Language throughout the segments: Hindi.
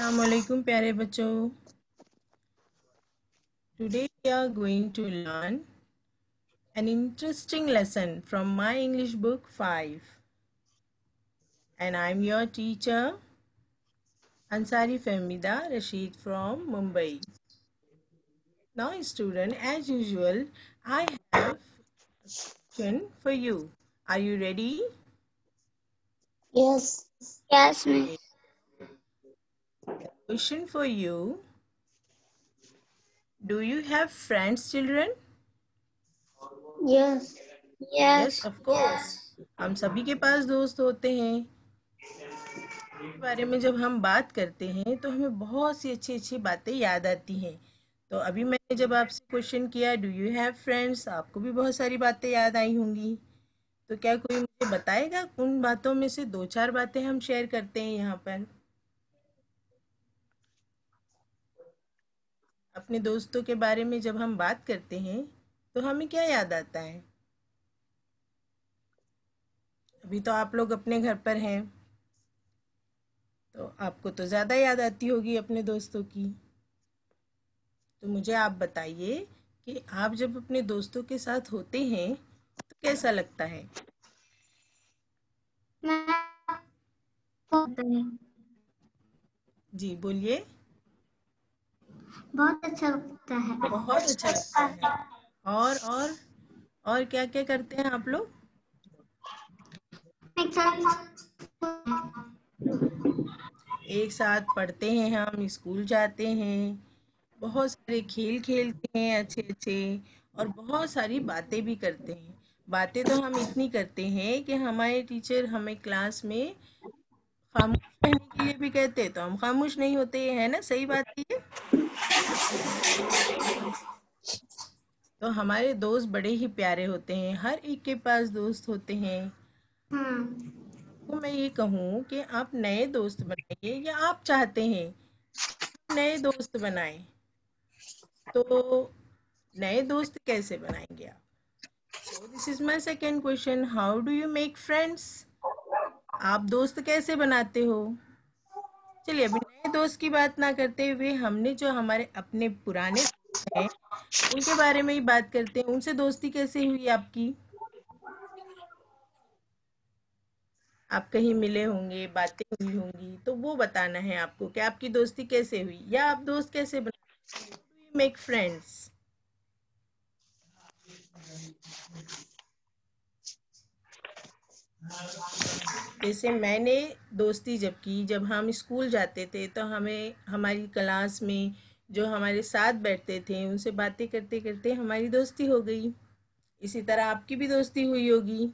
Assalamualaikum प्यारे बच्चों. Today we are going to learn an interesting lesson from my English book 5. And I'm your teacher Ansari Fahmida Rashid from Mumbai. Now student, as usual, I have a question for you. Are you ready? Yes. Yes, miss. Okay. The question for you. Do you have friends, children? Yes. Yes, Yes. of course. हम सभी के पास दोस्त होते हैं. के बारे में जब हम बात करते हैं तो हमें बहुत सी अच्छी अच्छी बातें याद आती हैं. तो अभी मैंने जब आपसे क्वेश्चन किया डू यू हैव फ्रेंड्स, आपको भी बहुत सारी बातें याद आई होंगी. तो क्या कोई मुझे बताएगा उन बातों में से दो चार बातें हम शेयर करते हैं यहाँ पर. अपने दोस्तों के बारे में जब हम बात करते हैं तो हमें क्या याद आता है. अभी तो आप लोग अपने घर पर हैं तो आपको तो ज़्यादा याद आती होगी अपने दोस्तों की. तो मुझे आप बताइए कि आप जब अपने दोस्तों के साथ होते हैं तो कैसा लगता है. जी बोलिए. बहुत अच्छा लगता है। बहुत अच्छा लगता है. और क्या क्या करते हैं आप लोग. एक साथ पढ़ते हैं, हम स्कूल जाते हैं, बहुत सारे खेल खेलते हैं अच्छे अच्छे, और बहुत सारी बातें भी करते हैं. बातें तो हम इतनी करते हैं कि हमारे टीचर हमें क्लास में खामोश रहने के लिए भी कहते हैं तो हम खामोश नहीं होते हैं ना. सही बात है ये. तो हमारे दोस्त बड़े ही प्यारे होते हैं, हर एक के पास दोस्त होते हैं. तो मैं ये कहूँ कि आप नए दोस्त बनाइए या आप चाहते हैं कि नए दोस्त बनाएं. तो नए दोस्त कैसे बनाएंगे आप. So this is my second question, how do you make friends. आप दोस्त कैसे बनाते हो. चलिए अभी नए दोस्त की बात ना करते हुए हमने जो हमारे अपने पुराने दोस्त हैं उनके बारे में ही बात करते हैं. उनसे दोस्ती कैसे हुई आपकी. आप कहीं मिले होंगे, बातें हुई होंगी, तो वो बताना है आपको कि आपकी दोस्ती कैसे हुई या आप दोस्त कैसे बना. How do you make friends. जैसे मैंने दोस्ती जब की, जब हम स्कूल जाते थे तो हमें हमारी क्लास में जो हमारे साथ बैठते थे उनसे बातें करते करते हमारी दोस्ती हो गई. इसी तरह आपकी भी दोस्ती हुई होगी.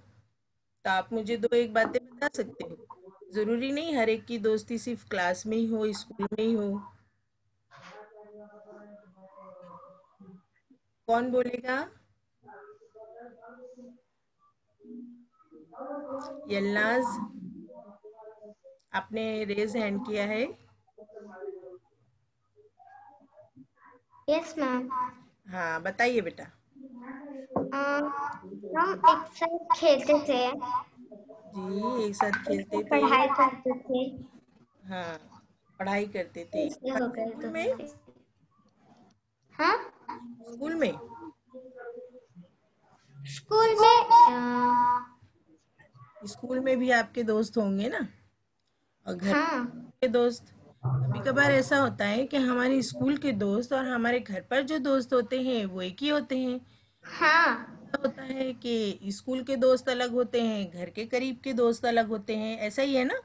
तो आप मुझे दो एक बातें बता सकते हो. ज़रूरी नहीं हर एक की दोस्ती सिर्फ क्लास में ही हो, स्कूल में ही हो. कौन बोलेगा. यल्नाज, आपने रेज हैंड किया है. Yes ma'am. हाँ बताइए बेटा. हम एक साथ खेलते थे, जी एक साथ खेलते थे. पढ़ाई करते थे, हाँ पढ़ाई करते थे. इसलिए हो गए स्कूल में. दोस्ती। हाँ, स्कूल में. स्कूल में स्कूल में भी आपके दोस्त होंगे ना. और घर हाँ के दोस्त. कभी कभार ऐसा होता है कि हमारे स्कूल के दोस्त और हमारे घर पर जो दोस्त होते हैं वो एक ही होते हैं. हाँ ऐसा होता है कि स्कूल के दोस्त अलग होते हैं, घर के करीब के दोस्त अलग होते हैं. ऐसा ही है ना.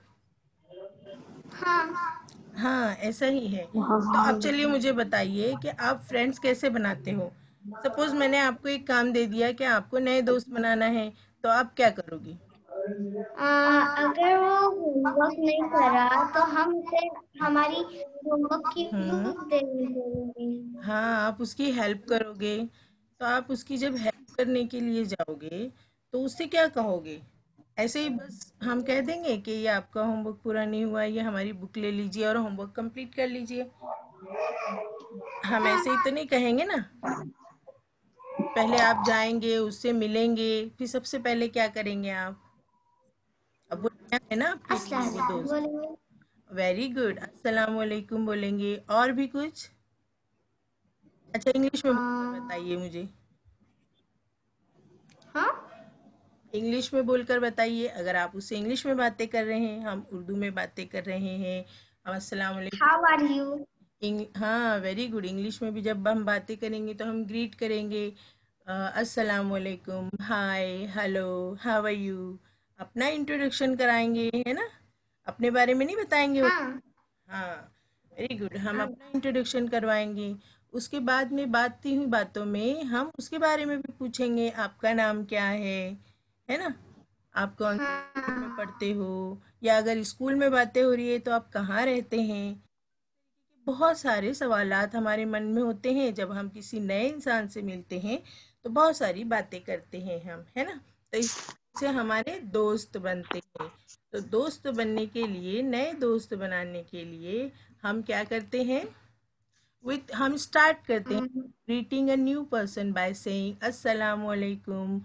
हाँ। हाँ ऐसा ही है. तो अब चलिए मुझे बताइए कि आप फ्रेंड्स कैसे बनाते हो. सपोज मैंने आपको एक काम दे दिया कि आपको नए दोस्त बनाना है, तो आप क्या करोगी. अगर वो होमवर्क नहीं करा तो हम उसे हमारी होमवर्क की हम्म. बुक देनी पड़ेगी। हाँ आप उसकी हेल्प करोगे. तो आप उसकी जब हेल्प करने के लिए जाओगे तो उससे क्या कहोगे. ऐसे ही बस हम कह देंगे कि ये आपका होमवर्क पूरा नहीं हुआ, ये हमारी बुक ले लीजिए और होमवर्क कंप्लीट कर लीजिए. हम ऐसे ही तो नहीं कहेंगे ना. पहले आप जाएंगे, उससे मिलेंगे, फिर सबसे पहले क्या करेंगे आप. अब वो नया है ना आपके लिए वो दोस्त. बोलेंगे। वेरी गुड, अस्सलाम वालेकुम बोलेंगे। और भी कुछ? अच्छा, इंग्लिश में बोलकर बताइए मुझे। हाँ। इंग्लिश में बोलकर बताइए। अगर आप उससे इंग्लिश में बातें कर रहे हैं, हम उर्दू में बातें कर रहे हैं, हम अस्सलाम वालेकुम। How are you? हाँ, वेरी गुड। इंग्लिश में भी जब हम बातें करेंगे तो हम ग्रीट करेंगे, अस्सलाम वालेकुम, हाय, हेलो, हाउ आर यू। अपना इंट्रोडक्शन कराएंगे, है ना? अपने बारे में नहीं बताएंगे हाँ। हाँ, वेरी गुड। हम हाँ। अपना इंट्रोडक्शन करवाएंगे। उसके बाद में बातती हुई बातों में हम उसके बारे में भी पूछेंगे, आपका नाम क्या है ना? आप कौन से स्कूल में हाँ। पढ़ते हो, या अगर स्कूल में बातें हो रही है तो आप कहाँ रहते हैं। बहुत सारे सवालात हमारे मन में होते हैं जब हम किसी नए इंसान से मिलते हैं, तो बहुत सारी बातें करते हैं हम, है ना? तो इस तरह से हमारे दोस्त बनते हैं। तो दोस्त बनने के लिए, नए दोस्त बनाने के लिए हम क्या करते हैं? हम स्टार्ट करते हैं greeting a new person by saying assalamu alaikum,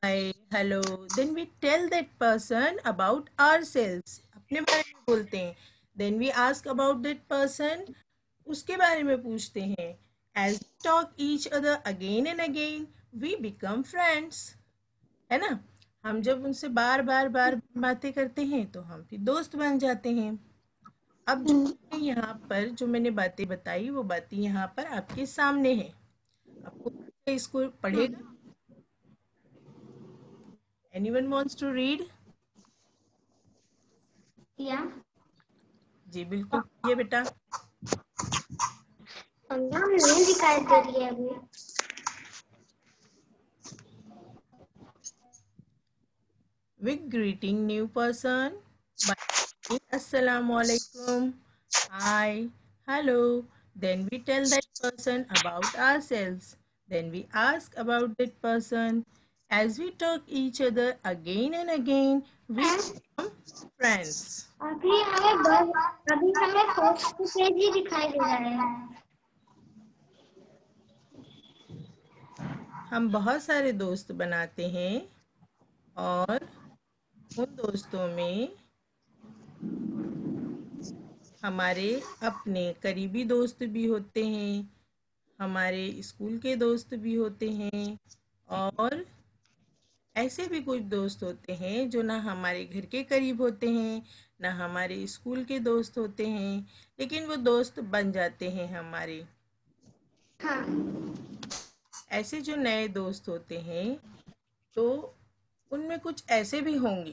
hi, hello. Then we tell that person about ourselves. अपने बारे में बोलते हैं। Then we ask about that person, उसके बारे में पूछते हैं। As we talk each other again and again, we become friends. है ना? हम जब उनसे बार बार बार बातें करते हैं तो हम फिर दोस्त बन जाते हैं। अब जो मैंने यहाँ पर जो मैंने बातें बताई वो बातें यहाँ पर आपके सामने है। आपको इसको पढ़ेगा? Anyone wants to read? या जी बिल्कुल, ये बेटा। नाम नहीं दिखाई दे रही है अभी। With greeting new person by saying assalamu alaikum, hi, hello. Then we tell that person about ourselves. Then we ask about that person. As we talk each other again and again, we become friends. अभी हमें फर्स्ट पेज ही दिखाई दे रहा है। हम बहुत सारे दोस्त बनाते हैं और उन दोस्तों में हमारे अपने करीबी दोस्त भी होते हैं, हमारे स्कूल के दोस्त भी होते हैं, और ऐसे भी कुछ दोस्त होते हैं जो ना हमारे घर के करीब होते हैं, ना हमारे स्कूल के दोस्त होते हैं, लेकिन वो दोस्त बन जाते हैं हमारे। हाँ। ऐसे जो नए दोस्त होते हैं तो उनमें कुछ ऐसे भी होंगे,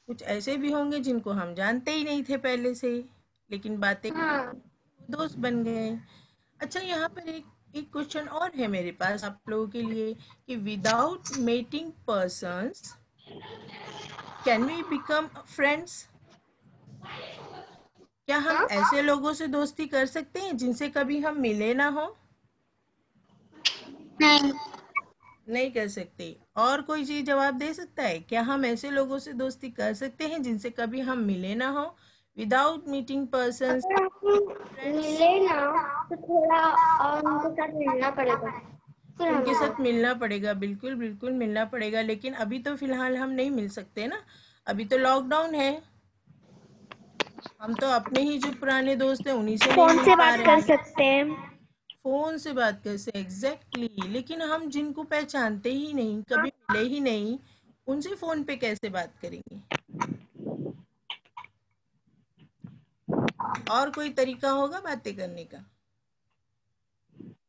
कुछ ऐसे भी होंगे जिनको हम जानते ही नहीं थे पहले से, लेकिन बातें हाँ। दोस्त बन गए। अच्छा, यहाँ पर एक एक क्वेश्चन और है मेरे पास आप लोगों के लिए कि without meeting persons can we become friends? क्या हम हाँ? ऐसे लोगों से दोस्ती कर सकते हैं जिनसे कभी हम मिले ना हो? नहीं। नहीं कर सकते। और कोई चीज जवाब दे सकता है? क्या हम ऐसे लोगों से दोस्ती कर सकते हैं जिनसे कभी हम मिले ना हो? विदाउट मीटिंग पर्सन्स अगर आपको फ्रेंड्स। मिले ना तो थोड़ा उनके साथ मिलना पड़ेगा फिर उनके हमें। साथ मिलना पड़ेगा, बिल्कुल बिल्कुल मिलना पड़ेगा, लेकिन अभी तो फिलहाल हम नहीं मिल सकते ना। अभी तो लॉकडाउन है। हम तो अपने ही जो पुराने दोस्त हैं उन्हीं से नहीं फोन मिल से पा बात रहे कर हैं। सकते हैं। फोन से बात कैसे? एग्जैक्टली, लेकिन हम जिनको पहचानते ही नहीं, कभी मिले ही नहीं, उनसे फोन पे कैसे बात करेंगे? और कोई तरीका होगा बातें करने का?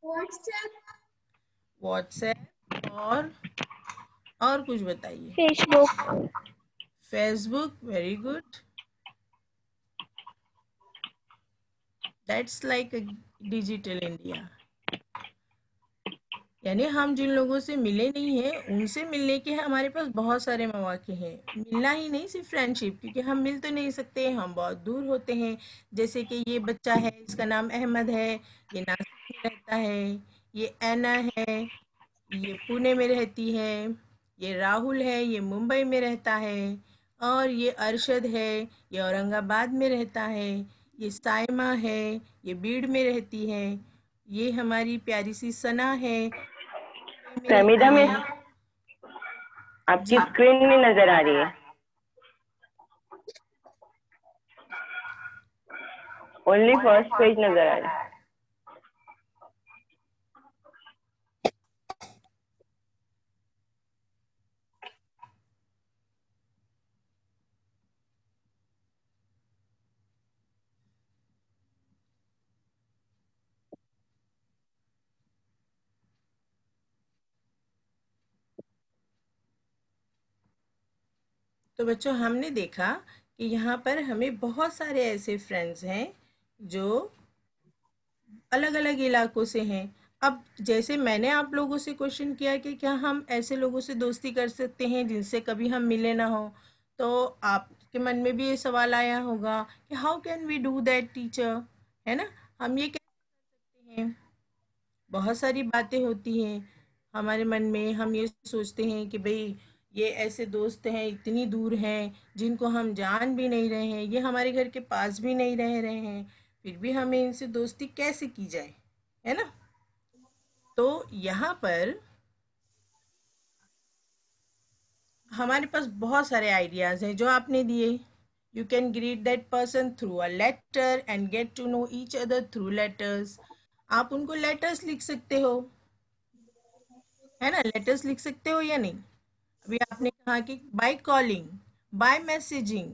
व्हाट्सएप। व्हाट्सएप? और कुछ बताइए। Facebook. Facebook, very good. That's like digital India. यानी हम जिन लोगों से मिले नहीं हैं उनसे मिलने के हमारे पास बहुत सारे मौके हैं। मिलना ही नहीं, सिर्फ फ्रेंडशिप, क्योंकि हम मिल तो नहीं सकते, हम बहुत दूर होते हैं। जैसे कि ये बच्चा है, इसका नाम अहमद है, ये नासिक में रहता है। ये ऐना है, ये पुणे में रहती है। ये राहुल है, ये मुंबई में रहता है। और ये अरशद है, ये औरंगाबाद में रहता है। ये साइमा है, ये बीड़ में रहती है। ये हमारी प्यारी सी सना है, मुंबई में फहमीदा रहती में है। आपकी जी स्क्रीन में नजर आ रही है। ओनली फर्स्ट पेज नजर आ रहा है। तो बच्चों हमने देखा कि यहाँ पर हमें बहुत सारे ऐसे फ्रेंड्स हैं जो अलग अलग इलाकों से हैं। अब जैसे मैंने आप लोगों से क्वेश्चन किया कि क्या हम ऐसे लोगों से दोस्ती कर सकते हैं जिनसे कभी हम मिले ना हो, तो आपके मन में भी ये सवाल आया होगा कि how can we do that teacher, है ना। हम ये कैसे करते हैं? बहुत सारी बातें होती हैं हमारे मन में। हम ये सोचते हैं कि भाई ये ऐसे दोस्त हैं इतनी दूर हैं जिनको हम जान भी नहीं रहे हैं, ये हमारे घर के पास भी नहीं रह रहे हैं, फिर भी हमें इनसे दोस्ती कैसे की जाए, है ना। तो यहाँ पर हमारे पास बहुत सारे आइडियाज़ हैं जो आपने दिए। You can greet that person through a letter and get to know each other through letters. आप उनको लेटर्स लिख सकते हो, है ना। लेटर्स लिख सकते हो या नहीं। अभी आपने कहा कि by calling, by messaging,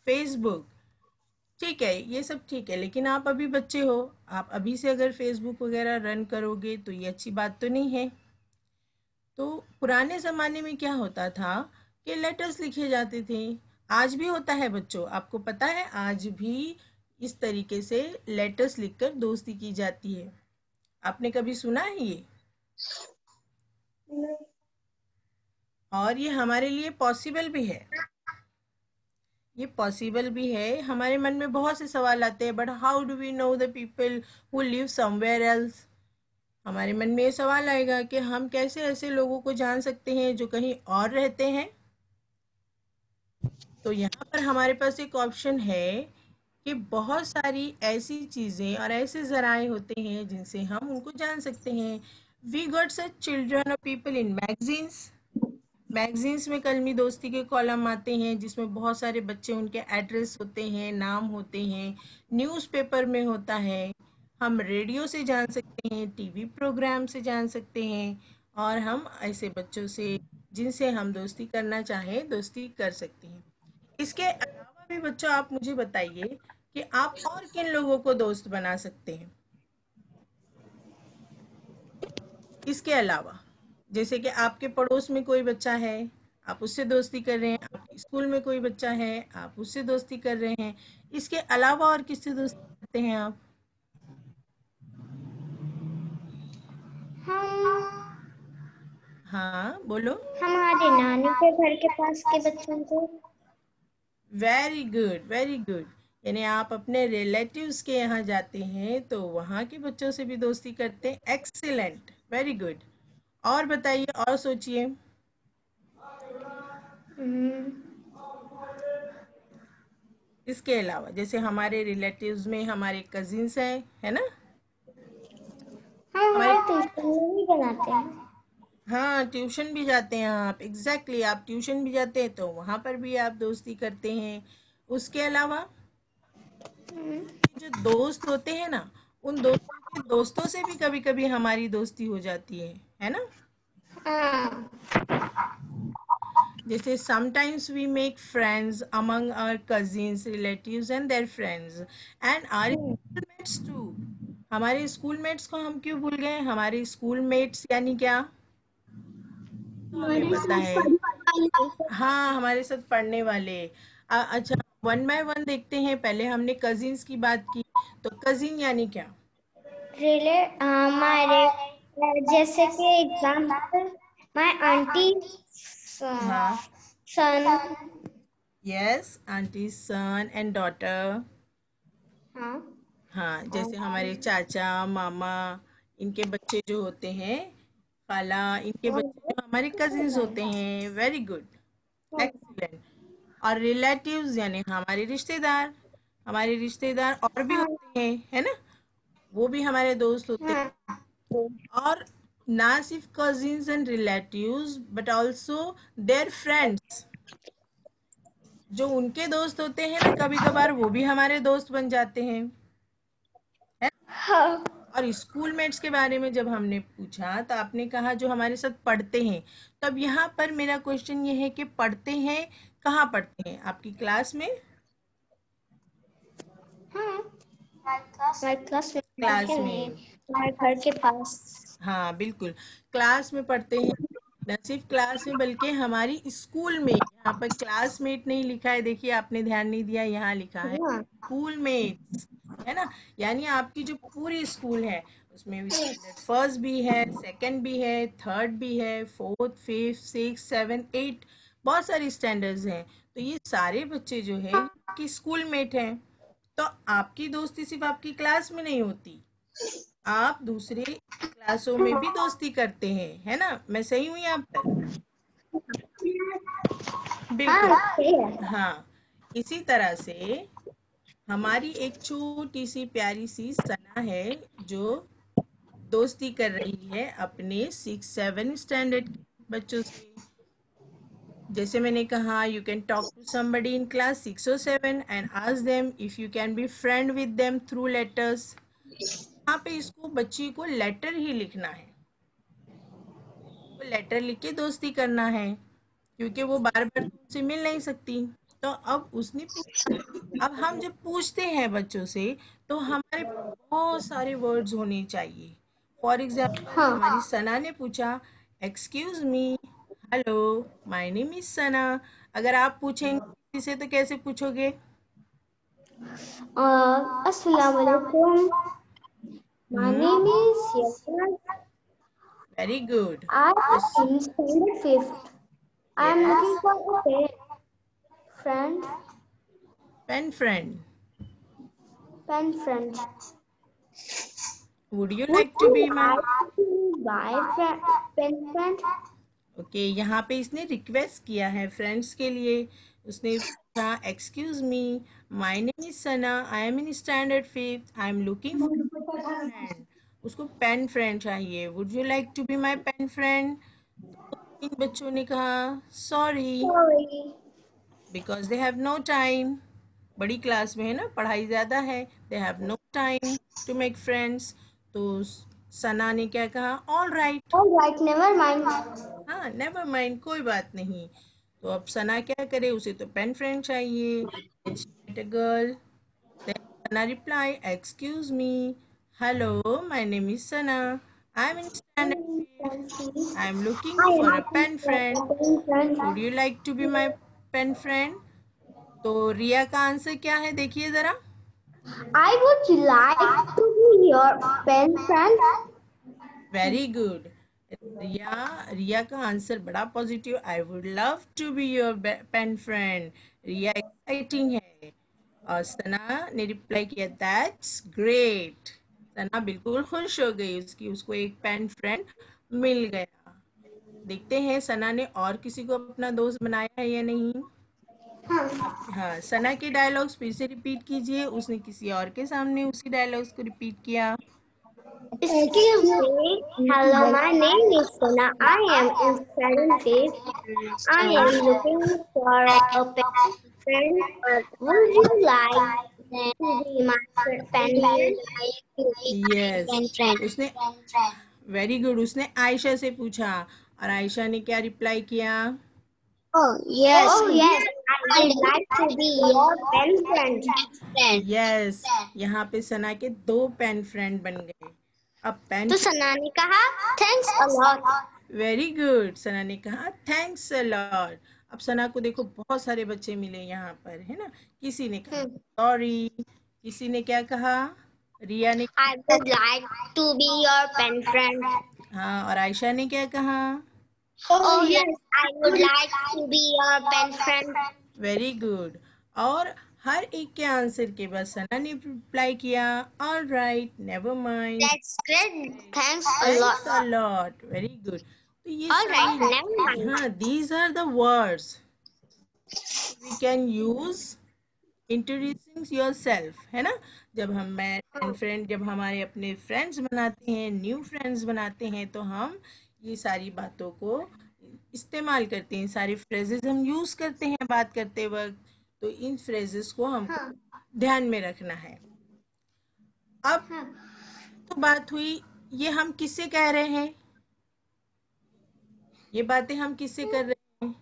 Facebook, ठीक है, ये सब ठीक है, लेकिन आप अभी बच्चे हो। आप अभी से अगर फेसबुक वगैरह रन करोगे तो ये अच्छी बात तो नहीं है। तो पुराने ज़माने में क्या होता था कि लेटर्स लिखे जाते थे। आज भी होता है बच्चों, आपको पता है आज भी इस तरीके से लेटर्स लिखकर दोस्ती की जाती है। आपने कभी सुना है ये? और ये हमारे लिए पॉसिबल भी है। ये पॉसिबल भी है। हमारे मन में बहुत से सवाल आते हैं, but how do we know the people who live somewhere else. हमारे मन में ये सवाल आएगा कि हम कैसे ऐसे लोगों को जान सकते हैं जो कहीं और रहते हैं। तो यहाँ पर हमारे पास एक ऑप्शन है कि बहुत सारी ऐसी चीज़ें और ऐसे ज़राए होते हैं जिनसे हम उनको जान सकते हैं। वी गॉट सच चिल्ड्रन और पीपल इन मैगजीन्स। मैगजीन्स में कलमी दोस्ती के कॉलम आते हैं जिसमें बहुत सारे बच्चे, उनके एड्रेस होते हैं, नाम होते हैं। न्यूज़पेपर में होता है। हम रेडियो से जान सकते हैं, टीवी प्रोग्राम से जान सकते हैं, और हम ऐसे बच्चों से जिनसे हम दोस्ती करना चाहें दोस्ती कर सकते हैं। इसके अलावा भी बच्चों आप मुझे बताइए कि आप और किन लोगों को दोस्त बना सकते हैं। इसके अलावा जैसे कि आपके पड़ोस में कोई बच्चा है, आप उससे दोस्ती कर रहे हैं। आपके स्कूल में कोई बच्चा है, आप उससे दोस्ती कर रहे हैं। इसके अलावा और किससे दोस्ती करते हैं आप? हम हाँ बोलो। हमारे नानी के घर के पास के बच्चों को। Very good, very good. यानी आप अपने रिलेटिव्स के यहाँ जाते हैं तो वहाँ के बच्चों से भी दोस्ती करते हैं। Excellent, very good. और बताइए, और सोचिए। हम्म, इसके अलावा जैसे हमारे रिलेटिव्स में हमारे कजिन्स हैं, है ना। हम हमारे, वहाँ ट्यूशन में भी बनाते हैं। हाँ ट्यूशन भी जाते हैं आप। एग्जैक्टली आप ट्यूशन भी जाते हैं तो वहाँ पर भी आप दोस्ती करते हैं। उसके अलावा जो दोस्त होते हैं ना, उन दोस्तों के दोस्तों से भी कभी कभी हमारी दोस्ती हो जाती है ना। हाँ, जैसे sometimes we make friends among our cousins, relatives and their friends and our schoolmates too. हमारे स्कूलमेट्स को हम क्यों भूल गए? हमारे स्कूलमेट्स यानी क्या? तो हमें हमारे पता साथ है। पढ़ने वाले। हाँ, हमारे साथ पढ़ने वाले। अच्छा, वन बाय वन देखते हैं। पहले हमने कजिन्स की बात की, तो कजिन यानी क्या? हमारे जैसे कि एग्जाम्पल, माय आंटी हाँ, son. Yes, aunty son and daughter. हाँ, हाँ, जैसे हमारे चाचा मामा, इनके बच्चे जो होते हैं, खाला, इनके बच्चे जो हमारे कजिन्स होते हैं। Very good, excellent. और रिलेटिव्स यानी हमारे रिश्तेदार। हमारे रिश्तेदार और भी हाँ, होते हैं, है ना। वो भी हमारे दोस्त होते हाँ, हैं। और ना सिर्फ cousins and relatives but also their friends. जो उनके दोस्त होते हैं ना, कभी कभार वो भी हमारे दोस्त बन जाते हैं। हाँ। और स्कूलमेट्स के बारे में जब हमने पूछा तो आपने कहा जो हमारे साथ पढ़ते हैं। तब यहाँ पर मेरा क्वेश्चन ये है कि पढ़ते हैं, कहाँ पढ़ते हैं? आपकी क्लास में? हाँ, हमारे क्लास में क्लास पढ़ते में। हैं, हमारे घर के पास। हाँ बिल्कुल, क्लास में पढ़ते हैं। न सिर्फ क्लास में बल्कि हमारी स्कूल में। यहाँ पर क्लासमेट नहीं लिखा है, देखिए आपने ध्यान नहीं दिया, यहाँ लिखा है हाँ। स्कूल मेट्स, है ना। यानी आपकी जो पूरी स्कूल है उसमें स्टैंडर्ड फर्स्ट भी है, सेकंड भी है, थर्ड भी है, fourth, fifth, six, seven, eight, बहुत सारे स्टैंडर्ड्स हैं। तो ये सारे बच्चे जो है कि स्कूल मेट हैं। तो आपकी दोस्ती सिर्फ आपकी क्लास में नहीं होती, आप दूसरे क्लासों में भी दोस्ती करते हैं, है ना। मैं सही हूँ यहाँ पर? बिल्कुल। हाँ, सही है। हाँ, इसी तरह से हमारी एक छोटी सी प्यारी सी सना है जो दोस्ती कर रही है अपने 6-7 स्टैंडर्ड के बच्चों से। जैसे मैंने कहा, you can talk to somebody in class 6 or 7 and ask them if you can be friend with them through letters. यहाँ पे इसको बच्ची को लेटर ही लिखना है, तो लेटर लिख के दोस्ती करना है, क्योंकि वो बार बार तो उनसे मिल नहीं सकती। तो अब उसने पूछा। अब हम जब पूछते हैं बच्चों से तो हमारे पास बहुत सारे वर्ड्स होने चाहिए। फॉर एग्जाम्पल हाँ। हमारी सना ने पूछा, excuse me, hello, my name is Sana. अगर आप पूछेंगे किसी से तो कैसे पूछोगे? अस्सलाम वालेकुम। My name is Yasmin. Very good. I am in standard fifth. I am yes, looking for a friend. Pen friend. Pen friend. Would you Would like to you be my? like to be my pen friend? Okay, यहाँ पे इसने रिक्वेस्ट किया है फ्रेंड्स के लिए। उसने पूछा, excuse me, my name is Sana, I am in standard fifth, I am looking for friend. उसको पेन फ्रेंड चाहिए। Would you like to be my pen friend? इन बच्चों ने कहा, sorry, Sorry. Because they have no time. बड़ी क्लास में है ना, पढ़ाई ज़्यादा है, they have no time to make friends. तो सना ने क्या कहा, all right. All right, never mind. हाँ, नेवर माइंड, कोई बात नहीं। तो अब सना क्या करे, उसे तो पेन फ्रेंड चाहिए। A girl, Sana reply, excuse me, hello, my name is Sana, I am in standard fifth, I am looking I am for a looking pen for friend, a pen friend. Would you like to be my pen friend? तो रिया का आंसर क्या है, देखिए जरा। I would like to be your pen friend. Very good. Riya, Riya का आंसर बड़ा positive, I would love to be your pen friend. Riya exciting है। और सना ने रिप्लाई किया, दैट्स ग्रेट। सना बिल्कुल खुश हो गई, उसकी उसको एक पेन फ्रेंड मिल गया। देखते हैं सना ने और किसी को अपना दोस्त बनाया है या नहीं। हाँ, सना के डायलॉग्स फिर से रिपीट कीजिए। उसने किसी और के सामने उसी डायलॉग्स को रिपीट किया। Excuse me. Hello, my name is Sana. I am in seventh grade. I am looking for a pen friend. Would you like to be my pen yes, friend? उसने, वेरी गुड, उसने आयशा से पूछा और आयशा ने क्या रिप्लाई किया? Oh, yes. Oh, yes. I would like to be your pen friend. Yes, यहाँ पे सना के 2 पेन फ्रेंड बन गए। अब पेन, तो सना ने कहा thanks a lot. Very good, Sana ने कहा थैंक्स अ लॉट। अब सना को देखो बहुत सारे बच्चे मिले यहाँ पर, है ना। किसी ने कहा सॉरी, किसी ने क्या कहा, रिया ने, I would like to be your pen friend. हाँ, और आयशा ने क्या कहा? Oh, yes. I would like to be your pen friend. Very good. और हर एक के आंसर के बाद सना ने रिप्लाई किया, all right, never mind, That's great. Thanks a thanks lot. A lot, very good. तो ये All right, सारे, never mind. हाँ, these are the words we can use introducing your self, है ना। जब हम मैं फ्रेंड, जब हमारे अपने फ्रेंड्स बनाते हैं, न्यू फ्रेंड्स बनाते हैं, तो हम ये सारी बातों को इस्तेमाल करते हैं, सारे फ्रेजेस हम यूज करते हैं बात करते वक्त। तो इन फ्रेजेस को हमको ध्यान में रखना है। अब तो बात हुई, ये हम किससे कह रहे हैं? ये बातें हम किससे कर रहे हैं?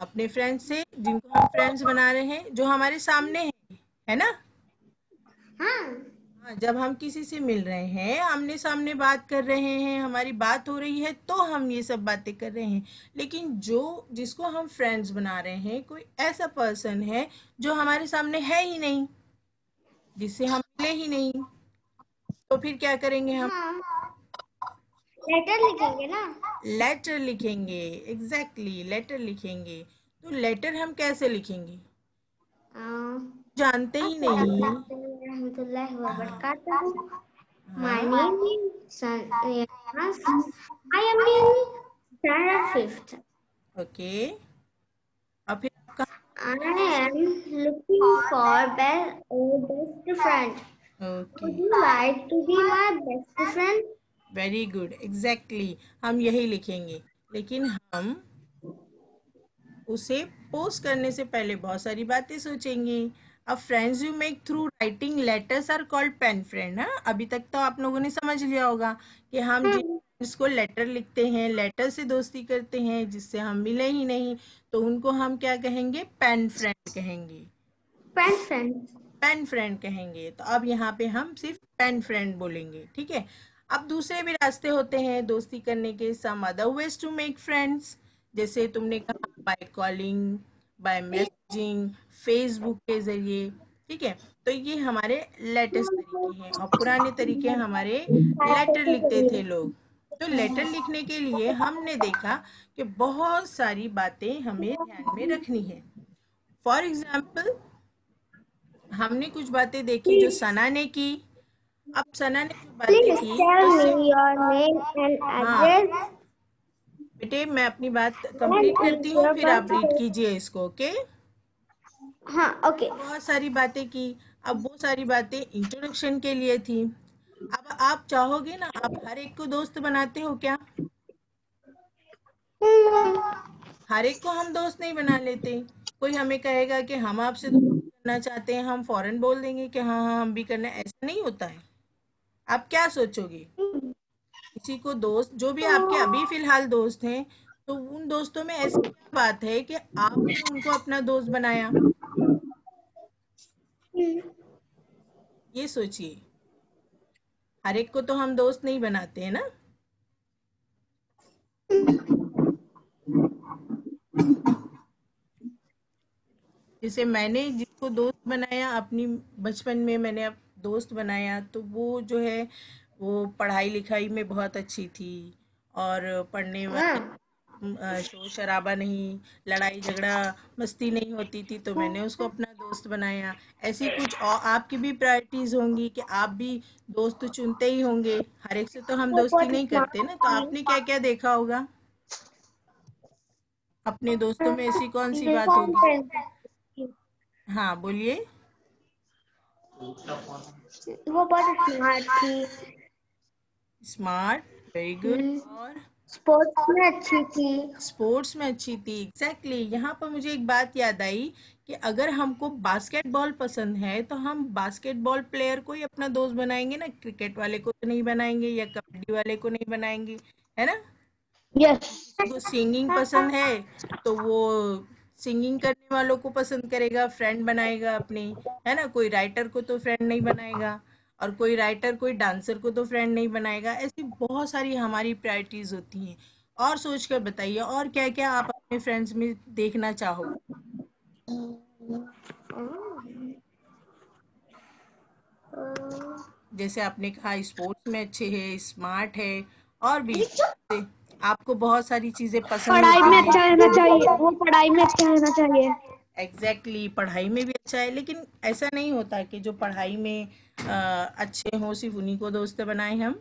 अपने फ्रेंड्स से, जिनको हम फ्रेंड्स बना रहे हैं, जो हमारे सामने है ना? हाँ, जब हम किसी से मिल रहे हैं, आमने सामने बात कर रहे हैं, हमारी बात हो रही है, तो हम ये सब बातें कर रहे हैं। लेकिन जिसको हम फ्रेंड्स बना रहे हैं, कोई ऐसा पर्सन है जो हमारे सामने है ही नहीं, जिससे हम मिले ही नहीं, तो फिर क्या करेंगे हम? लेटर लिखेंगे ना। लेटर लिखेंगे, एग्जैक्टली लेटर लिखेंगे। तो लेटर हम कैसे लिखेंगे? जानते ही नहीं। My name is Sanyanas. I am in standard 5th. Okay, अब फिर I am looking for best friend. Okay, Would you like to be my best friend? Very good, exactly हम यही लिखेंगे। लेकिन हम उसे पोस्ट करने से पहले बहुत सारी बातें सोचेंगे। अब friends you make through writing letters are called pen friend. हाँ, अभी तक तो आप लोगों ने समझ लिया होगा कि हम जिसको लेटर लिखते हैं, लेटर से दोस्ती करते हैं, जिससे हम मिले ही नहीं, तो उनको हम क्या कहेंगे? पेन फ्रेंड कहेंगे। Peन फ्रेंड। पेन फ्रेंड कहेंगे। तो अब यहाँ पे हम सिर्फ पेन फ्रेंड बोलेंगे, ठीक है? अब दूसरे भी रास्ते होते हैं दोस्ती करने के, some other ways to make friends. जैसे तुमने कहा by calling, by messaging, Facebook के जरिए, ठीक है? तो ये हमारे लेटेस्ट तरीके हैं, और पुराने तरीके हमारे लेटर लिखते थे लोग। तो लेटर लिखने के लिए हमने देखा कि बहुत सारी बातें हमें ध्यान में रखनी है। फॉर एग्जाम्पल, हमने कुछ बातें देखी जो सना ने की। अब सना ने जो बातें Please की tell उससे, me your name and हाँ address बेटे, मैं अपनी बात and कंप्लीट करती is हूँ, your फिर आप रीड birthday. कीजिए इसको, ओके? हाँ, ओके। बहुत सारी बातें की। अब वो सारी बातें इंट्रोडक्शन के लिए थी। अब आप चाहोगे ना, आप हर एक को दोस्त बनाते हो क्या? हर एक को हम दोस्त नहीं बना लेते। कोई हमें कहेगा कि हम आपसे दोस्ती करना चाहते हैं, हम फौरन बोल देंगे कि हाँ हाँ हम भी करना है, ऐसा नहीं होता है। आप क्या सोचोगे? किसी को दोस्त, जो भी आपके अभी फिलहाल दोस्त हैं, तो उन दोस्तों में ऐसी क्या बात है कि आपने उनको अपना दोस्त बनाया? ये सोचिए। हर एक को तो हम दोस्त नहीं बनाते हैं ना। जैसे मैंने जिसको दोस्त बनाया अपनी बचपन में, मैंने अब दोस्त बनाया, तो वो जो है वो पढ़ाई लिखाई में बहुत अच्छी थी, और पढ़ने वाले, शोर शराबा नहीं, लड़ाई झगड़ा मस्ती नहीं होती थी, तो मैंने उसको अपना दोस्त बनाया। ऐसी कुछ और आपकी भी प्रायोरिटीज होंगी कि आप भी दोस्त चुनते ही होंगे। हर एक से तो हम वो दोस्ती बहुत नहीं स्मार्ट करते ना। तो आपने क्या क्या देखा होगा अपने दोस्तों में? ऐसी कौन सी थी। बात कौन होगी? फ्रेंड थी? हाँ बोलिए। वो बहुत स्मार्ट थी। Smart, very good. और स्पोर्ट्स में अच्छी थी। स्पोर्ट्स में अच्छी थी, एग्जैक्टली। यहाँ पर मुझे एक बात याद आई कि अगर हमको बास्केटबॉल पसंद है, तो हम बास्केटबॉल प्लेयर को ही अपना दोस्त बनाएंगे ना, क्रिकेट वाले को तो नहीं बनाएंगे, या कबड्डी वाले को नहीं बनाएंगे, है ना? यस। किसी को सिंगिंग पसंद है, तो वो सिंगिंग करने वालों को पसंद करेगा, फ्रेंड बनाएगा अपने, है ना? कोई राइटर को तो फ्रेंड नहीं बनाएगा, और कोई राइटर कोई डांसर को तो फ्रेंड नहीं बनाएगा। ऐसी बहुत सारी हमारी प्रायोरिटीज होती हैं। और सोच कर बताइए, और क्या क्या आप अपने फ्रेंड्स में देखना चाहोगे? जैसे आपने कहा स्पोर्ट्स में अच्छे है, स्मार्ट है, और भी जैसे आपको बहुत सारी चीजें पसंद पढ़ाई होती में हैं। अच्छा रहना चाहिए, वो पढ़ाई में अच्छा रहना चाहिए। एग्जैक्टली, पढ़ाई में भी अच्छा है, लेकिन ऐसा नहीं होता कि जो पढ़ाई में अच्छे हों सिर्फ उन्हीं को दोस्त बनाए हम।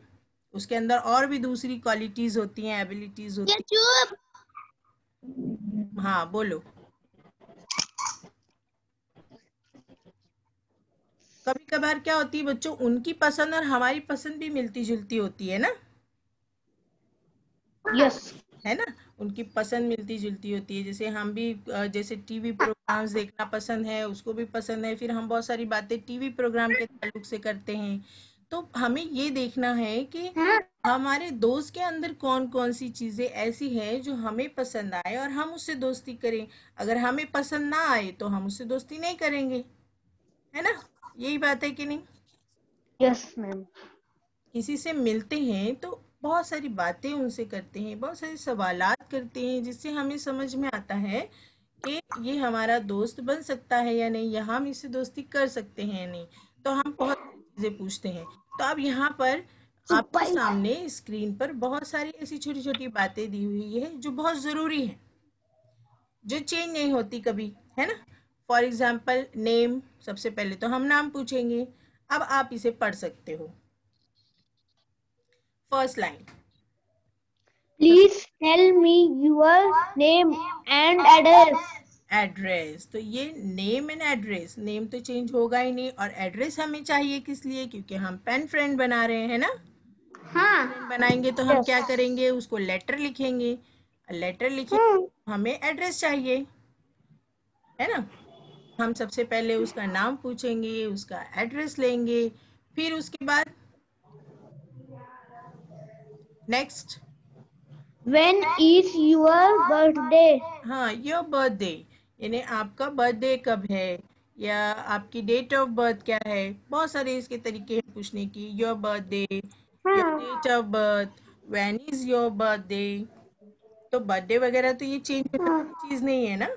उसके अंदर और भी दूसरी क्वालिटीज होती हैं, एबिलिटीज होती चुप। हैं। हाँ बोलो। कभी कभार क्या होती है बच्चों, उनकी पसंद और हमारी पसंद भी मिलती जुलती होती है ना, यस। है ना? उनकी पसंद मिलती जुलती होती है। जैसे हम भी जैसे टीवी प्रोग्राम्स देखना पसंद है, उसको भी पसंद है, फिर हम बहुत सारी बातें टीवी प्रोग्राम के ताल्लुक से करते हैं। तो हमें ये देखना है कि हमारे दोस्त के अंदर कौन कौन सी चीज़ें ऐसी हैं जो हमें पसंद आए और हम उससे दोस्ती करें। अगर हमें पसंद ना आए तो हम उससे दोस्ती नहीं करेंगे, है ना? यही बात है कि नहीं? Yes ma'am. किसी से मिलते हैं तो बहुत सारी बातें उनसे करते हैं, बहुत सारे सवालात करते हैं, जिससे हमें समझ में आता है कि ये हमारा दोस्त बन सकता है या नहीं, या हम इससे दोस्ती कर सकते हैं या नहीं। तो हम बहुत सारी चीज़ें पूछते हैं। तो अब यहाँ पर आपके सामने स्क्रीन पर बहुत सारी ऐसी छोटी छोटी बातें दी हुई है जो बहुत ज़रूरी है, जो चेंज नहीं होती कभी, है ना? फॉर एग्जाम्पल नेम, सबसे पहले तो हम नाम पूछेंगे। अब आप इसे पढ़ सकते हो। First line, please tell me your name and address. Address. तो ये नेम एंड एड्रेस, नेम तो चेंज होगा ही नहीं, और एड्रेस हमें चाहिए किस लिए? क्योंकि हम पेन फ्रेंड बना रहे हैं ना। फ्रेंड बनाएंगे तो हम क्या करेंगे? उसको लेटर लिखेंगे। लेटर लिखेंगे तो हमें एड्रेस चाहिए, है ना? हम सबसे पहले उसका नाम पूछेंगे, उसका एड्रेस लेंगे, फिर उसके बाद next, when is your birthday. हाँ, योर बर्थडे, यानी आपका बर्थडे कब है, या आपकी डेट ऑफ बर्थ क्या है। बहुत सारे इसके तरीके हैं पूछने की। Your birthday, your date of birth, when is your birthday. तो बर्थडे वगैरह तो ये चेंज होने वाली चीज़ नहीं है ना।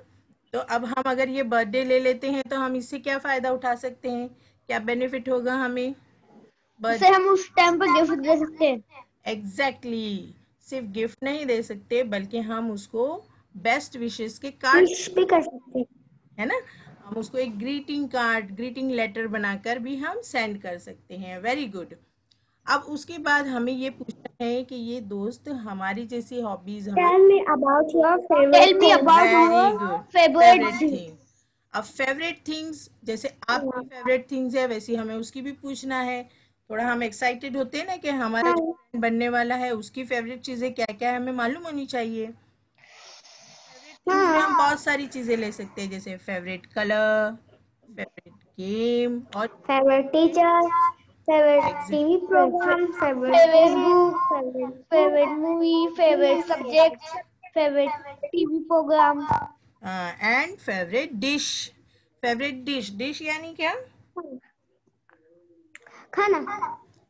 तो अब हम अगर ये बर्थडे ले लेते हैं तो हम इससे क्या फ़ायदा उठा सकते हैं, क्या बेनिफिट होगा हमें उसे बर्थडे? हम उस टाइम पर गिफ्ट दे सकते हैं। एग्जैक्टली, सिर्फ गिफ्ट नहीं दे सकते बल्कि हम उसको बेस्ट विशेस के कार्ड विश भी कर सकते हैं। है ना, हम उसको एक ग्रीटिंग कार्ड, ग्रीटिंग लेटर बनाकर भी हम सेंड कर सकते हैं। Very good. अब उसके बाद हमें ये पूछना है कि ये दोस्त हमारी जैसी हॉबीज हमारी। Tell me about your favourite tell me about very your good, favourite favourite thing. Thing. अब फेवरेट थिंग्स, जैसे आपकी फेवरेट थिंग्स है वैसी हमें उसकी भी पूछना है। थोड़ा हम एक्साइटेड होते हैं ना कि हमारा जो फ्रेंड बनने वाला है उसकी फेवरेट चीज़ें क्या क्या है, हमें मालूम होनी चाहिए। फेवरेट थिंग्स में हम बहुत सारी चीज़ें ले सकते हैं, जैसे फेवरेट कलर, फेवरेट गेम, और favourite teacher, favourite TV programme, favourite book, favourite movie, favourite subject, favourite TV programme. And favourite dish. Favourite dish, dish यानी क्या? खाना।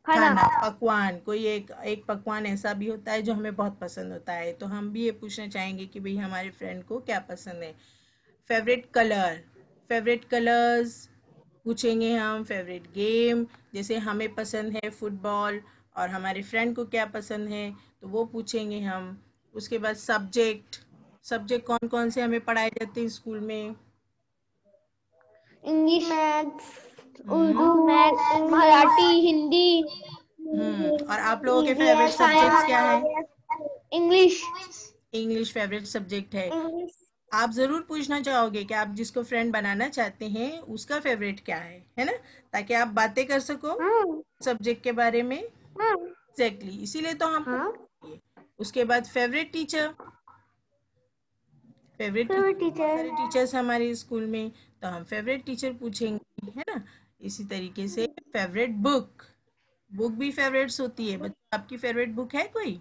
खाना, पकवान। कोई एक एक पकवान ऐसा भी होता है जो हमें बहुत पसंद होता है, तो हम भी ये पूछना चाहेंगे कि भाई हमारे फ्रेंड को क्या पसंद है। फेवरेट कलर, फेवरेट कलर्स पूछेंगे हम। फेवरेट गेम, जैसे हमें पसंद है फुटबॉल और हमारे फ्रेंड को क्या पसंद है, तो वो पूछेंगे हम। उसके बाद सब्जेक्ट, सब्जेक्ट कौन कौन से हमें पढ़ाए जाते हैं स्कूल में? English, maths, Urdu, maths, Marathi, Hindi, और आप लोगों के फेवरेट सब्जेक्ट्स क्या हैं? इंग्लिश। इंग्लिश फेवरेट सब्जेक्ट है। इंग्लिश। आप ज़रूर पूछना चाहोगे कि आप जिसको फ्रेंड बनाना चाहते हैं उसका फेवरेट क्या है ना, ताकि आप बातें कर सको सब्जेक्ट के बारे में। एग्जैक्टली, इसीलिए तो हम पूछेंगे। उसके बाद फेवरेट टीचर, फेवरेट टीचर, सारे टीचर्स हमारे स्कूल में, तो हम फेवरेट टीचर पूछेंगे, है ना। इसी तरीके से फेवरेट बुक, बुक भी फेवरेट्स होती है। बच्चों, आपकी फेवरेट बुक है कोई?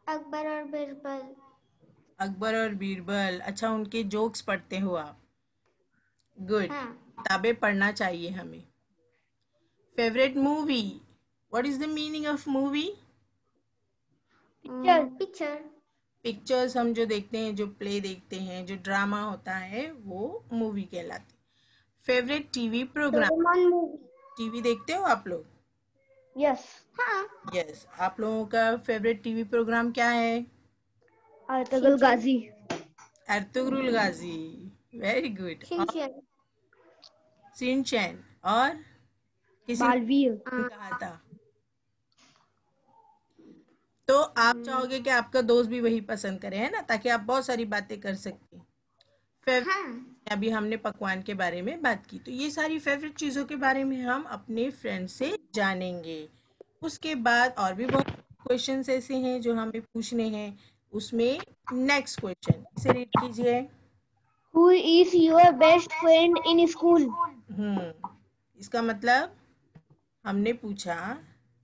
अकबर और बिरबल। अकबर और बीरबल, अच्छा, उनके जोक्स पढ़ते हो आप? गुड, किताबें पढ़ना चाहिए हमें। Favourite movie, what is the meaning of movie? Picture. Pictures हम जो देखते हैं, जो प्ले देखते हैं, जो ड्रामा होता है, वो मूवी कहलाते। फेवरेट टीवी प्रोग्राम, टीवी देखते हो आप लोग? यस। यस, आप लोगों का फेवरेट टीवी प्रोग्राम क्या है? अर्तुगरुल गाजी। अर्तुगरुल गाजी, वेरी गुड। और सिंचैन, और किसी बालवीर। ने कहा था। तो आप चाहोगे कि आपका दोस्त भी वही पसंद करे, है ना, ताकि आप बहुत सारी बातें कर सकते हैं। फेवरेट, अभी हमने पकवान के बारे में बात की, तो ये सारी फेवरेट चीज़ों के बारे में हम अपने फ्रेंड से जानेंगे। उसके बाद और भी बहुत क्वेश्चंस ऐसे हैं जो हमें पूछने हैं। उसमें नेक्स्ट क्वेश्चन इसे रीड कीजिए। Who is your best friend in school? इसका मतलब हमने पूछा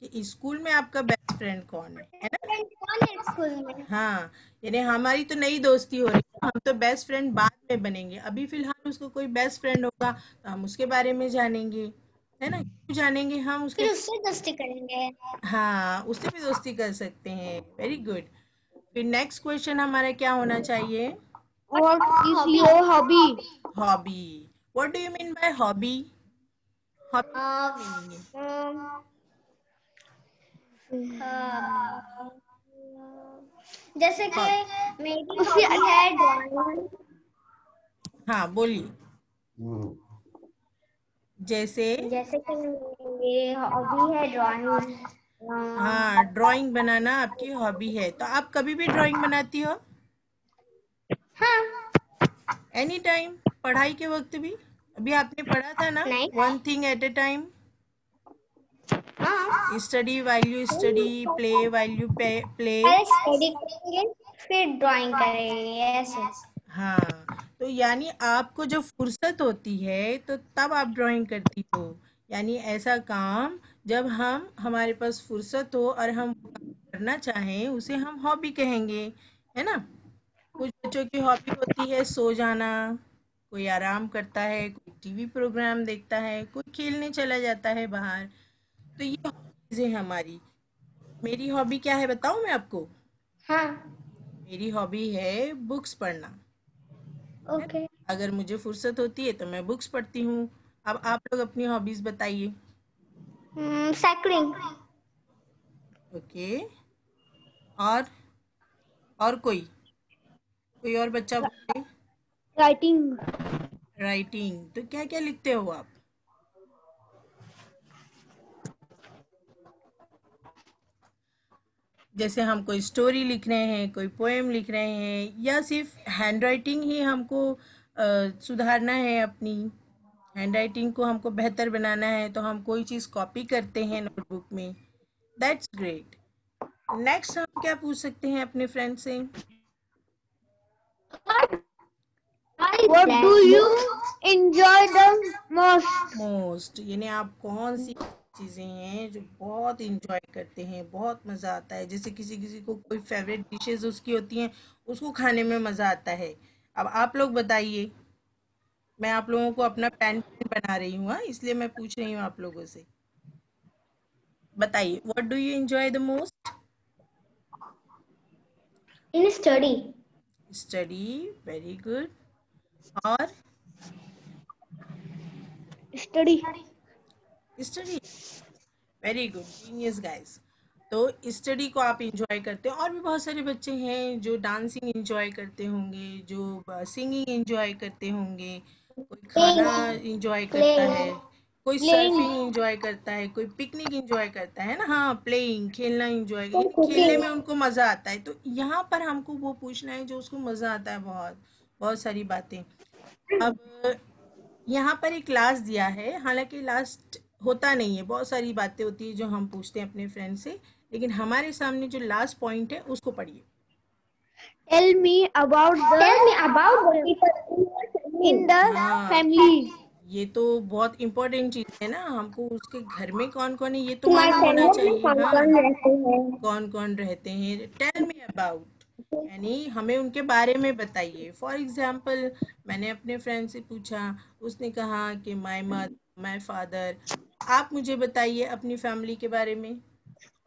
कि स्कूल में आपका बेस्ट फ्रेंड कौन है ना? कौन है स्कूल में? हाँ, यानी हमारी तो नई दोस्ती हो रही है, हम तो बेस्ट फ्रेंड बाद में बनेंगे। अभी फिलहाल उसको कोई बेस्ट फ्रेंड होगा तो हम उसके बारे में जानेंगे, है ना? क्यों जानेंगे हम उसके? फिर उससे दोस्ती करेंगे। हाँ, उससे भी दोस्ती कर सकते हैं। Very good. फिर नेक्स्ट क्वेश्चन हमारा क्या होना चाहिए? What is your hobby? Hobby. What do you mean by hobby? Hobby Uh, meaning है? जैसे कि हॉबी। मेरी हॉबी है ड्राइंग। हाँ, बोलिए। जैसे? जैसे कि मेरी हॉबी है ड्राइंग। हाँ, ड्राइंग बनाना आपकी हॉबी है। तो आप कभी भी ड्राइंग बनाती हो? हाँ। Any time? पढ़ाई के वक्त भी? अभी आपने पढ़ा था ना, नहीं। One thing at a time. हाँ। Study while you study, play while you play. पहले स्टडी करेंगे फिर ड्राइंग करेंगे ऐसे। हाँ, तो यानी आपको जब फुर्सत होती है तो तब आप ड्राइंग करती हो। यानी ऐसा काम जब हमारे पास फुर्सत हो और हम वो काम करना चाहें उसे हम हॉबी कहेंगे, है ना? कुछ बच्चों की हॉबी होती है सो जाना, कोई आराम करता है, कोई टीवी प्रोग्राम देखता है, कोई खेलने चला जाता है बाहर। तो ये हॉबीज है हमारी। मेरी हॉबी क्या है बताऊं मैं आपको? हाँ। मेरी हॉबी है बुक्स पढ़ना। है ओके। ना? अगर मुझे फुर्सत होती है तो मैं बुक्स पढ़ती हूँ। अब आप लोग अपनी हॉबीज बताइए। साइकिलिंग। ओके। और कोई कोई और बच्चा बोले। राइटिंग। राइटिंग। तो क्या क्या लिखते हो आप? जैसे हम कोई स्टोरी लिख रहे हैं, कोई पोएम लिख रहे हैं, या सिर्फ हैंड राइटिंग ही हमको सुधारना है अपनी हैंड राइटिंग को हमको बेहतर बनाना है तो हम कोई चीज़ कॉपी करते हैं नोटबुक में। That's great. नेक्स्ट हम क्या पूछ सकते हैं अपने फ्रेंड से? What do you enjoy the most? Most, यानी आप कौन सी चीज़ें हैं जो बहुत इंजॉय करते हैं, बहुत मज़ा आता है? जैसे किसी किसी को कोई फेवरेट डिशेस उसकी होती हैं, उसको खाने में मज़ा आता है। अब आप लोग बताइए। मैं आप लोगों को अपना पैन बना रही हूँ, हाँ, इसलिए मैं पूछ रही हूँ आप लोगों से। बताइए, what do you enjoy the most? In study. Study. Very good. और? Study. Study. Very good, genius guys. तो स्टडी को आप इंजॉय करते हैं। और भी बहुत सारे बच्चे हैं जो डांसिंग इंजॉय करते होंगे, जो सिंगिंग इंजॉय करते होंगे, कोई खाना Playing. इंजॉय करता है, Playing. कोई सर्फिंग Playing. इंजॉय करता है, कोई पिकनिक इंजॉय करता है ना। हाँ, प्लेइंग, खेलना इंजॉय, Some यानी खेलने cooking. में उनको मज़ा आता है। तो यहाँ पर हमको वो पूछना है जो उसको मज़ा आता है। बहुत बहुत सारी बातें। अब यहाँ पर एक लास्ट दिया है, हालांकि लास्ट होता नहीं है, बहुत सारी बातें होती है जो हम पूछते हैं अपने फ्रेंड से, लेकिन हमारे सामने जो लास्ट पॉइंट है उसको पढ़िए। Tell me about the people in the हाँ, family. ये तो बहुत इम्पोर्टेंट चीज़ है ना, हमको उसके घर में कौन कौन है ये तो तुम्हारे मालूम होना फैमिली में चाहिए। कौन हाँ, कौन रहते हैं? कौन कौन रहते हैं, टेल मी अबाउट, यानी हमें उनके बारे में बताइए। फॉर एग्जाम्पल, मैंने अपने फ्रेंड से पूछा, उसने कहा कि माय मदर, माय फादर। आप मुझे बताइए अपनी फैमिली के बारे में।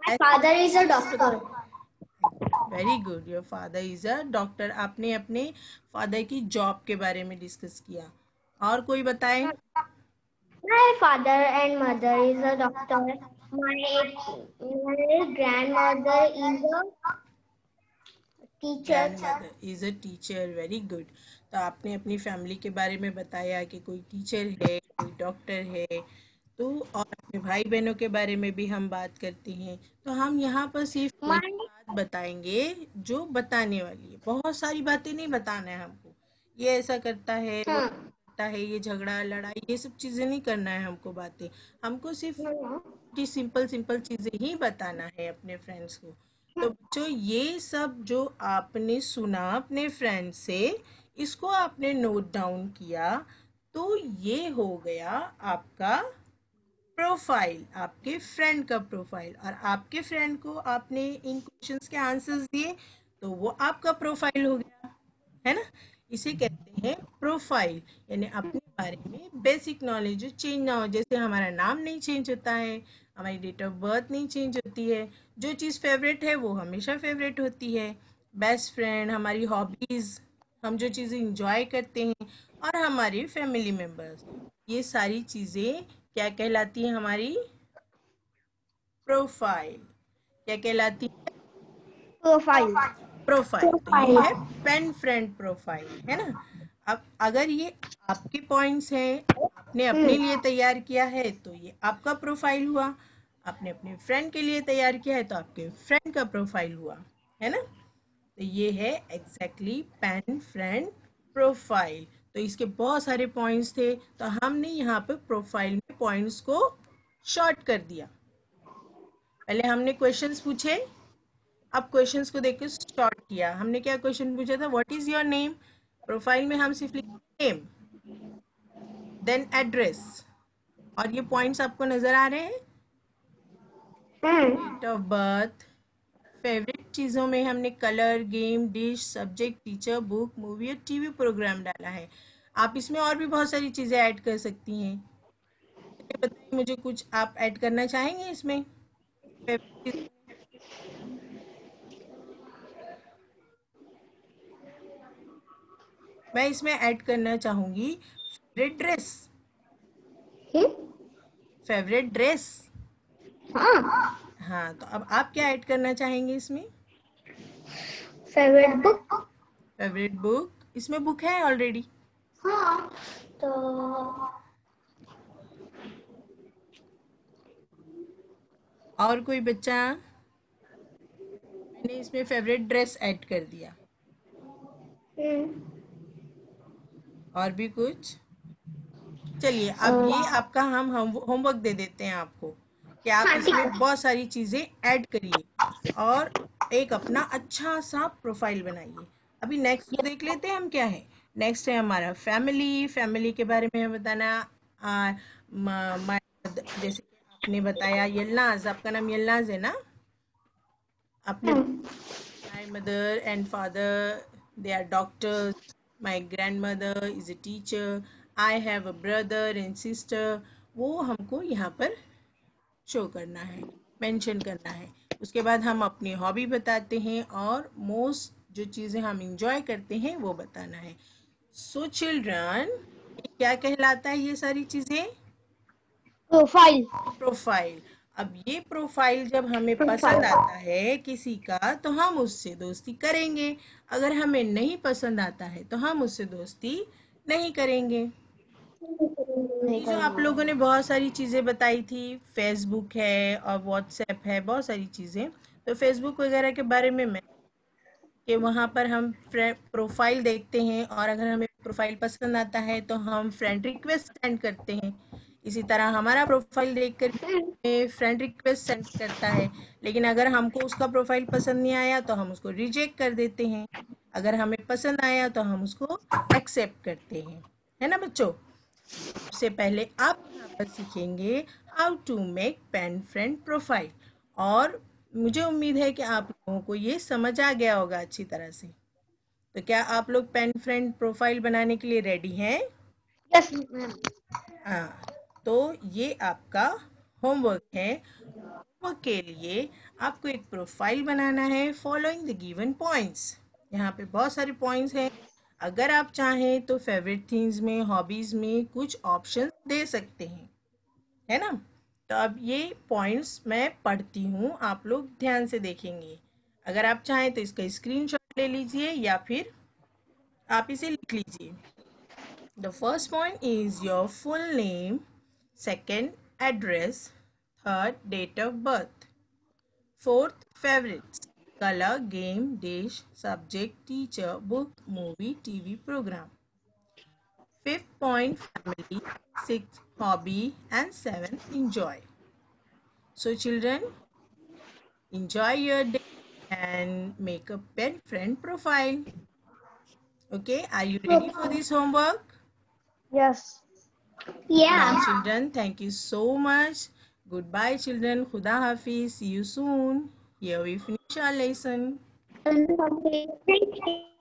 My father is a doctor. Very good, your father is a doctor. आपने अपने फादर की जॉब के बारे में डिस्कस किया। और कोई बताए? My father and mother is a doctor. My grandmother is a teacher. Grand mother is a teacher. Very good. तो आपने अपनी फैमिली के बारे में बताया कि कोई टीचर है, कोई डॉक्टर है। तो और अपने भाई बहनों के बारे में भी हम बात करते हैं। तो हम यहाँ पर सिर्फ वही My बात बताएंगे जो बताने वाली है, बहुत सारी बातें नहीं बताना है हमको। ये ऐसा करता है, वो हाँ, ऐसा सकता है ये झगड़ा लड़ाई, ये सब चीज़ें नहीं करना है हमको बातें। हमको सिर्फ की सिंपल सिंपल चीज़ें ही बताना है अपने फ्रेंड्स को। तो बच्चों ये सब जो आपने सुना अपने फ्रेंड से, इसको आपने नोट डाउन किया, तो ये हो गया आपका प्रोफाइल, आपके फ्रेंड का प्रोफाइल। और आपके फ्रेंड को आपने इन क्वेश्चंस के आंसर्स दिए, तो वो आपका प्रोफाइल हो गया, है ना। इसे कहते हैं प्रोफाइल, यानी अपने बारे में बेसिक नॉलेज जो चेंज ना हो। जैसे हमारा नाम नहीं चेंज होता है, हमारी डेट ऑफ बर्थ नहीं चेंज होती है, जो चीज़ फेवरेट है वो हमेशा फेवरेट होती है। बेस्ट फ्रेंड, हमारी हॉबीज़, हम जो चीज़ें इंजॉय करते हैं, और हमारे फैमिली मेम्बर्स, ये सारी चीज़ें क्या कहलाती हैं? हमारी प्रोफाइल। क्या कहलाती है? प्रोफाइल। प्रोफाइल। तो ये है पेन फ्रेंड प्रोफाइल, है ना। अब अगर ये आपके पॉइंट्स हैं, आपने अपने लिए तैयार किया है, तो ये आपका प्रोफाइल हुआ। आपने अपने फ्रेंड के लिए तैयार किया है, तो आपके फ्रेंड का प्रोफाइल हुआ, है ना। तो ये है एग्जैक्टली पेन फ्रेंड प्रोफाइल। तो इसके बहुत सारे पॉइंट्स थे, तो हमने यहाँ पे प्रोफाइल में पॉइंट्स को शॉर्ट कर दिया। पहले हमने क्वेश्चंस पूछे, अब क्वेश्चंस को देख के शॉर्ट किया। हमने क्या क्वेश्चन पूछा था? What is your name? Profile में हम सिर्फ लिखते नेम, देन एड्रेस, और ये पॉइंट्स आपको नजर आ रहे हैं। डेट ऑफ बर्थ, फेवरेट चीज़ों में हमने colour, game, dish, subject, teacher, book, movie और टीवी प्रोग्राम डाला है। आप इसमें और भी बहुत सारी चीज़ें ऐड कर सकती हैं। चलिए बताइए मुझे, कुछ आप ऐड करना चाहेंगे इसमें फेवरेट चीज़ों में? मैं इसमें ऐड करना चाहूँगी फेवरेट ड्रेस। Favourite dress. हाँ। हाँ, तो अब आप क्या ऐड करना चाहेंगे इसमें? Favourite book. फेवरेट बुक, इसमें बुक है ऑलरेडी। हाँ, तो और कोई बच्चा? मैंने इसमें फेवरेट ड्रेस ऐड कर दिया। और भी कुछ? चलिए अब ये आपका हम होमवर्क दे देते हैं आपको, कि आप हाँ ठीक है। इसमें बहुत सारी चीज़ें ऐड करिए और एक अपना अच्छा सा प्रोफाइल बनाइए। अभी नेक्स्ट देख लेते हैं हम क्या है। नेक्स्ट है हमारा फैमिली। फैमिली के बारे में हमें बताना। जैसे कि आपने बताया यलनाज, आपका नाम यलनाज है ना। आपने My mother and father, they are doctors. My grandmother is a teacher. I have a brother and sister. वो हमको यहाँ पर शो करना है, मेंशन करना है। उसके बाद हम अपनी हॉबी बताते हैं, और मोस्ट जो चीज़ें हम इंजॉय करते हैं वो बताना है। सो चिल्ड्रन, क्या कहलाता है ये सारी चीज़ें? प्रोफाइल। प्रोफाइल। अब ये प्रोफाइल जब हमें प्रोफाइल। पसंद आता है किसी का, तो हम उससे दोस्ती करेंगे। अगर हमें नहीं पसंद आता है तो हम उससे दोस्ती नहीं करेंगे। नहीं ये जो आप करेंगे। लोगों ने बहुत सारी चीज़ें बताई थी, फेसबुक है और व्हाट्सएप है, बहुत सारी चीज़ें। तो फेसबुक वगैरह के बारे में मैं, कि वहाँ पर हम प्रोफाइल देखते हैं, और अगर हमें प्रोफाइल पसंद आता है तो हम फ्रेंड रिक्वेस्ट सेंड करते हैं। इसी तरह हमारा प्रोफाइल देखकर हमें फ्रेंड रिक्वेस्ट सेंड करता है, लेकिन अगर हमको उसका प्रोफाइल पसंद नहीं आया तो हम उसको रिजेक्ट कर देते हैं। अगर हमें पसंद आया तो हम उसको एक्सेप्ट करते हैं, है ना बच्चों। सबसे पहले आप यहाँ पर सीखेंगे how to make pen friend profile, और मुझे उम्मीद है कि आप लोगों को ये समझ आ गया होगा अच्छी तरह से। तो क्या आप लोग पेन फ्रेंड प्रोफाइल बनाने के लिए रेडी हैं? Yes ma'am. हाँ, तो ये आपका होमवर्क है। होमवर्क के लिए आपको एक प्रोफाइल बनाना है फॉलोइंग द गिवन पॉइंट्स। यहाँ पे बहुत सारे पॉइंट्स हैं। अगर आप चाहें तो फेवरेट थिंग्स में, हॉबीज़ में कुछ ऑप्शन दे सकते हैं, है ना। तो अब ये पॉइंट्स मैं पढ़ती हूँ, आप लोग ध्यान से देखेंगे। अगर आप चाहें तो इसका स्क्रीनशॉट ले लीजिए, या फिर आप इसे लिख लीजिए। The first point is your full name, second address, third date of birth, fourth favourites, colour, game, dish, subject, teacher, book, movie, TV programme, Fifth point, family. Sixth, hobby. And seventh, enjoy. So children, enjoy your day and make a pen friend profile. Okay, are you ready for this homework? Yes. Now Yeah. children, thank you so much. Goodbye children. Khuda Hafiz. See you soon. Here we finish our lesson. Thank you.